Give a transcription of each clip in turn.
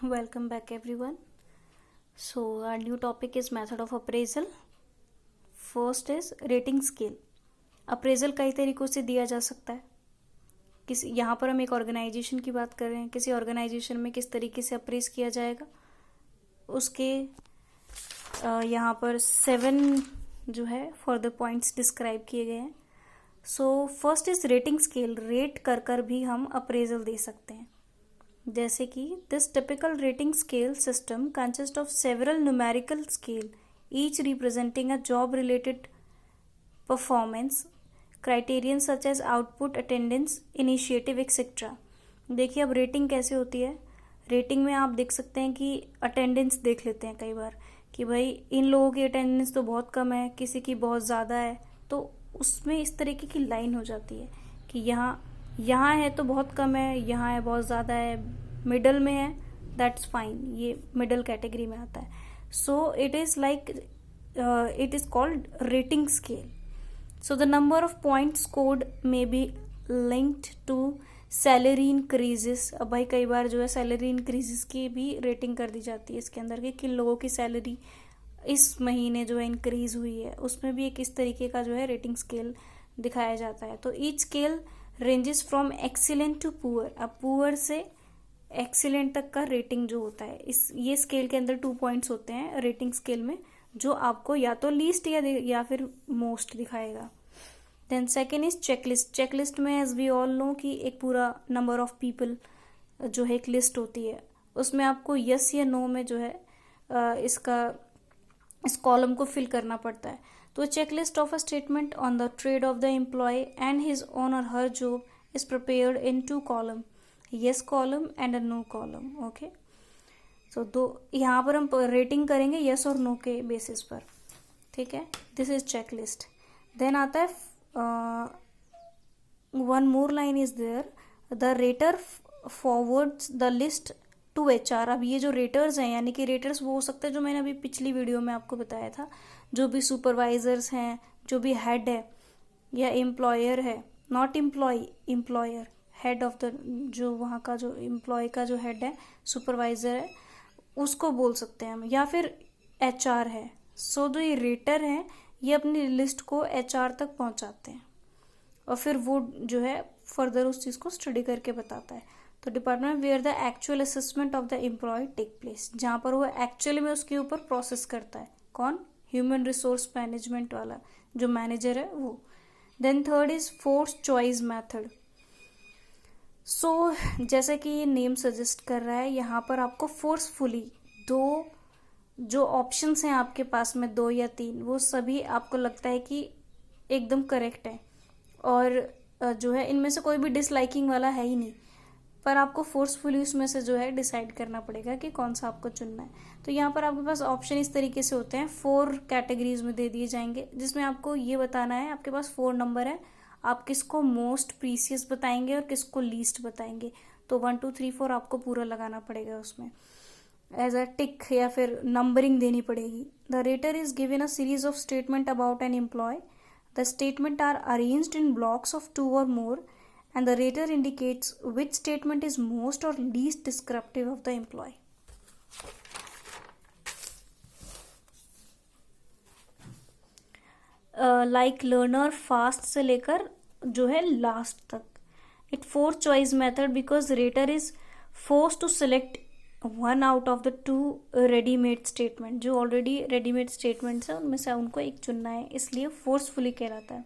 Welcome back, everyone. So, our new topic is method of appraisal. First is rating scale. Appraisal कई तरीक़ों से दिया जा सकता है. किसी यहाँ पर हम एक ऑर्गेनाइजेशन की बात कर रहे हैं. किसी ऑर्गेनाइजेशन में किस तरीके से अप्रेज किया जाएगा, उसके यहाँ पर 7 जो है फर्दर पॉइंट्स डिस्क्राइब किए गए हैं. So first is rating scale. Rate कर कर भी हम अप्रेजल दे सकते हैं. जैसे कि this typical rating scale system consist of several numerical scale each representing a job related performance criterion such as output, attendance, initiative etcetera. देखिए अब रेटिंग कैसे होती है. रेटिंग में आप देख सकते हैं कि अटेंडेंस देख लेते हैं कई बार कि भाई इन लोगों की अटेंडेंस तो बहुत कम है, किसी की बहुत ज़्यादा है, तो उसमें इस तरीके की लाइन हो जाती है कि यहाँ है तो बहुत कम है, यहाँ है बहुत ज़्यादा है, मिडल में है, दैट्स फाइन, ये मिडल कैटेगरी में आता है. So it is like it is called rating scale. So the number of points scored may be linked to salary increases. अब भाई कई बार जो है सैलरी इंक्रीजेस की भी रेटिंग कर दी जाती है इसके अंदर कि किन लोगों की सैलरी इस महीने जो है इंक्रीज हुई है, उसमें भी एक इस तरीके का जो है रेटिंग स्केल दिखाया जाता है. तो each scale ranges from excellent to poor. अब पुअर से एक्सीलेंट तक का रेटिंग जो होता है, इस ये स्केल के अंदर 2 पॉइंट्स होते हैं रेटिंग स्केल में, जो आपको या तो लीस्ट या फिर मोस्ट दिखाएगा. Then second is checklist. Checklist में एज वी ऑल नो कि एक पूरा नंबर ऑफ पीपल जो है एक लिस्ट होती है, उसमें आपको यस या नो में जो है इस कॉलम को फिल करना पड़ता है. तो checklist of a statement on the trade of the employ and his own और her job is prepared in 2 column, yes column and a no column. Okay, so दो यहाँ पर हम रेटिंग करेंगे yes और no के बेसिस पर. ठीक है, दिस इज चेकलिस्ट. देन आता है one more line is there, the rater forwards the list to HR. अब ये जो रेटर्स हैं, यानी कि रेटर्स वो हो सकते हैं जो मैंने अभी पिछली वीडियो में आपको बताया था, जो भी सुपरवाइजर्स हैं, जो भी हेड है या एम्प्लॉयर है, not employer, head of the, जो वहाँ का जो एम्प्लॉय का जो हेड है, सुपरवाइजर है, उसको बोल सकते हैं हम, या फिर HR है. सो जो ये रेटर हैं ये अपनी लिस्ट को HR तक पहुँचाते हैं और फिर वो जो है फर्दर उस चीज़ को स्टडी करके बताता है. तो department where the actual assessment of the employee take place, जहाँ पर वो एक्चुअली में उसके ऊपर प्रोसेस करता है. कौन? ह्यूमन रिसोर्स मैनेजमेंट वाला जो मैनेजर है वो. Then third is force choice method. So जैसे कि ये नेम सजेस्ट कर रहा है, यहाँ पर आपको फोर्सफुली 2 जो ऑप्शंस हैं आपके पास में, 2 या 3, वो सभी आपको लगता है कि एकदम करेक्ट है और जो है इनमें से कोई भी डिसलाइकिंग वाला है ही नहीं, पर आपको फोर्सफुली उसमें से जो है डिसाइड करना पड़ेगा कि कौन सा आपको चुनना है. तो यहाँ पर आपके पास ऑप्शन इस तरीके से होते हैं, 4 कैटेगरीज में दे दिए जाएंगे, जिसमें आपको ये बताना है, आपके पास 4 नंबर है, आप किसको मोस्ट प्रीसियस बताएंगे और किसको लीस्ट बताएंगे. तो 1 2 3 4 आपको पूरा लगाना पड़ेगा उसमें एज अ टिक, या फिर नंबरिंग देनी पड़ेगी. The rater is given a series of statement about an employee. The statement are arranged in blocks of 2 or more and the rater indicates which statement is most or least descriptive of the employee. Like learner fast से लेकर जो है last तक. It 4 choice method because rater is force to select 1 out of the 2 readymade statement. जो already readymade statements हैं उनमें से उनको एक चुनना है, इसलिए फोर्सफुली कहलाता है.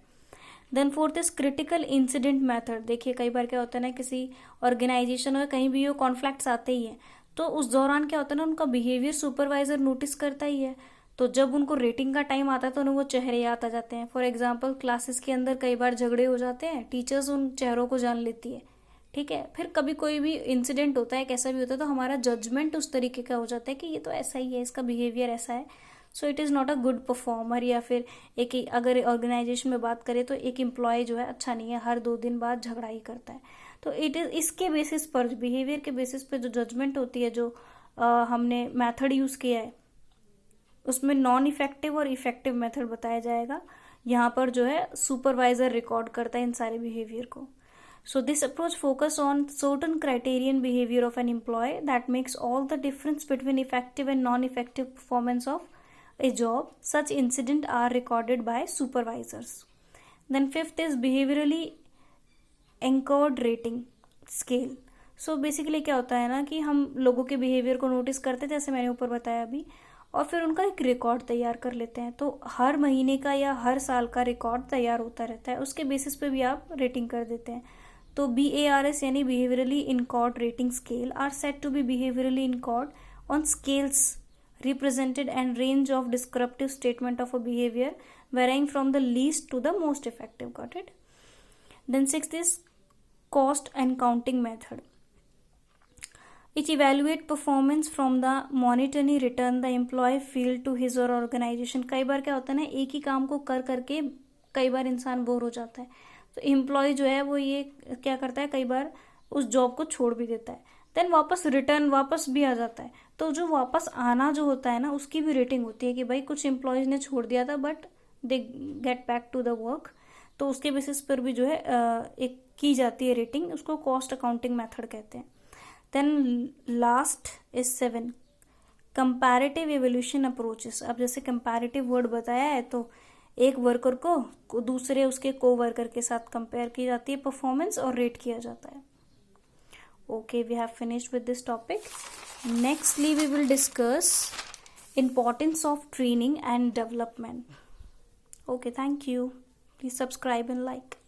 Then fourth is critical incident method. देखिए कई बार क्या होता है ना, किसी ऑर्गेनाइजेशन में कहीं भी वो कॉन्फ्लिक्ट्स आते ही हैं, तो उस दौरान क्या होता है ना, उनका बिहेवियर सुपरवाइजर नोटिस करता ही है. तो जब उनको रेटिंग का टाइम आता है तो उन्हें वो चेहरे याद आ जाते हैं. फॉर एग्जाम्पल क्लासेस के अंदर कई बार झगड़े हो जाते हैं, टीचर्स उन चेहरों को जान लेती है. ठीक है, फिर कभी कोई भी इंसिडेंट होता है, कैसा भी होता है, तो हमारा जजमेंट उस तरीके का हो जाता है कि ये तो ऐसा ही है, इसका बिहेवियर ऐसा है, so it is not a good performer. या फिर एक अगर ऑर्गेनाइजेशन में बात करें तो एक एम्प्लॉय जो है अच्छा नहीं है, हर 2 दिन बाद झगड़ा ही करता है. तो इट इज़ इसके बेसिस पर, बिहेवियर के बेसिस पे जो जजमेंट होती है, जो हमने मेथड यूज़ किया है, उसमें नॉन इफेक्टिव और इफेक्टिव मेथड बताया जाएगा. यहाँ पर जो है सुपरवाइजर रिकॉर्ड करता है इन सारे बिहेवियर को. So this approach focus on certain criterion behavior of an employee that makes all the difference between effective and non-effective performance of a job. Such incidents are recorded by supervisors. Then fifth is behaviorally anchored rating scale. So basically क्या होता है ना कि हम लोगों के behaviour को notice करते हैं, जैसे मैंने ऊपर बताया अभी, और फिर उनका एक रिकॉर्ड तैयार कर लेते हैं. तो हर महीने का या हर साल का रिकॉर्ड तैयार होता रहता है, उसके बेसिस पे भी आप रेटिंग कर देते हैं. तो BARS यानी behaviourally anchored rating scale are set to be behaviourally anchored on scales represented and range of descriptive statement of a behavior varying from the least to the most effective. Got it? Then sixth is cost and counting method. It evaluate performance from the monetary return the employee feel to his or organization. कई बार क्या होता है ना, एक ही काम को कर करके कई बार इंसान बोर हो जाता है. तो एम्प्लॉय जो है वो ये क्या करता है, कई बार उस जॉब को छोड़ भी देता है. देन वापस रिटर्न वापस भी आ जाता है. तो जो वापस आना जो होता है ना, उसकी भी रेटिंग होती है कि भाई कुछ एम्प्लॉयज ने छोड़ दिया था but they get back to the work. तो उसके बेसिस पर भी जो है एक की जाती है रेटिंग. उसको कॉस्ट अकाउंटिंग मेथड कहते हैं. Then last is 7 comparative evaluation approaches. अब जैसे कंपैरेटिव वर्ड बताया है, तो एक वर्कर को दूसरे उसके को वर्कर के साथ कंपेयर की जाती है परफॉर्मेंस और रेट किया जाता है. Okay, we have finished with this topic. Nextly, we will discuss importance of training and development. Okay, thank you. Please subscribe and like.